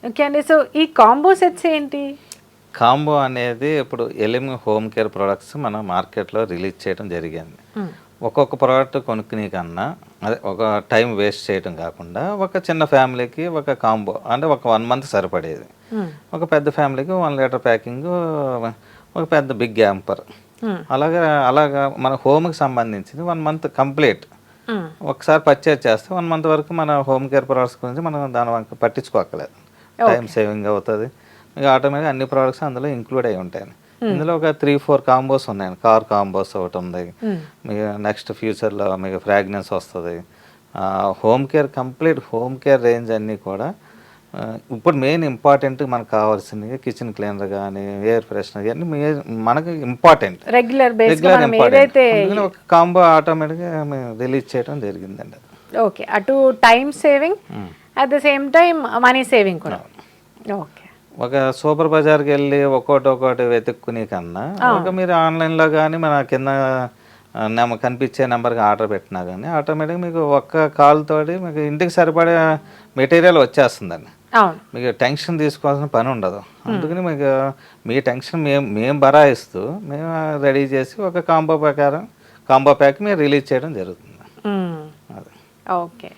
Okay అండి. So ఈ combo sets ఏంటి? కాంబో అనేది ఇప్పుడు ఎలిమ్ హోమ్ కేర్ ప్రొడక్ట్స్ మన మార్కెట్లో రిలీజ్ చేయడం జరిగింది. ఒక్కొక్క ప్రోడక్ట్ కొనుక్కునే కన్నా అదే ఒక టైం వేస్ట్ చేయడం కాకుండా ఒక చిన్న ఫ్యామిలీకి ఒక కాంబో అంటే ఒక 1 మంత్ సరిపడేది. ఒక పెద్ద ఫ్యామిలీకి 1 లీటర్ ప్యాకింగ్, ఒక పెద్ద బిగ్ యాంపర్, అలాగా మన హోమ్కి సంబంధించింది 1 మంత్ కంప్లీట్. ఒకసారి పర్చేజ్ చేస్తే 1 మంత్ వరకు మన హోమ్ కేర్ ప్రొడక్ట్స్ గురించి మనం దాని వంక పట్టించుకోకలేదు. టైం సేవింగ్ అవుతుంది. మీకు ఆటోమేటిక్గా అన్ని ప్రోడక్ట్స్ అందులో ఇంక్లూడ్ అయి ఉంటాయి. ఇందులో ఒక 3-4 కాంబోస్ ఉన్నాయండి. కార్ కాంబోస్ ఒకటి ఉంది. మీకు నెక్స్ట్ ఫ్యూచర్లో మీకు ఫ్రాగ్రెన్స్ వస్తుంది. Home care complete home care range అన్నీ కూడా ఇప్పుడు మెయిన్ ఇంపార్టెంట్ మనకు కావాల్సినవి కిచెన్ క్లీనర్ కానీ ఎయిర్ ఫ్రెషనర్ కానీ మనకి ఇంపార్టెంట్ రెగ్యులర్ ఇంపార్టెంట్. అందుకని ఒక కాంబో ఆటోమేటిక్గా మేము రిలీజ్ చేయడం జరిగిందండి. ఓకే, అటు time saving at the same time money saving కూడా. ఓకే, ఒక సూపర్ బజార్కి వెళ్ళి ఒక్కోటి వెతుక్కునే కన్నా ఒక మీరు ఆన్లైన్లో కానీ మన కింద కనిపించే నెంబర్కి ఆర్డర్ పెట్టినా కానీ ఆటోమేటిక్గా మీకు ఒక్క కాల్ తోటి మీకు ఇంటికి సరిపడే మెటీరియల్ వచ్చేస్తుందండి. మీకు టెన్షన్ తీసుకోవాల్సిన పని ఉండదు. అందుకని మీకు మీ టెన్షన్ మేము బరాయిస్తూ మేము రెడీ చేసి ఒక కాంబో ప్యాక్ మీరు రిలీజ్ చేయడం జరుగుతుంది. ఓకే.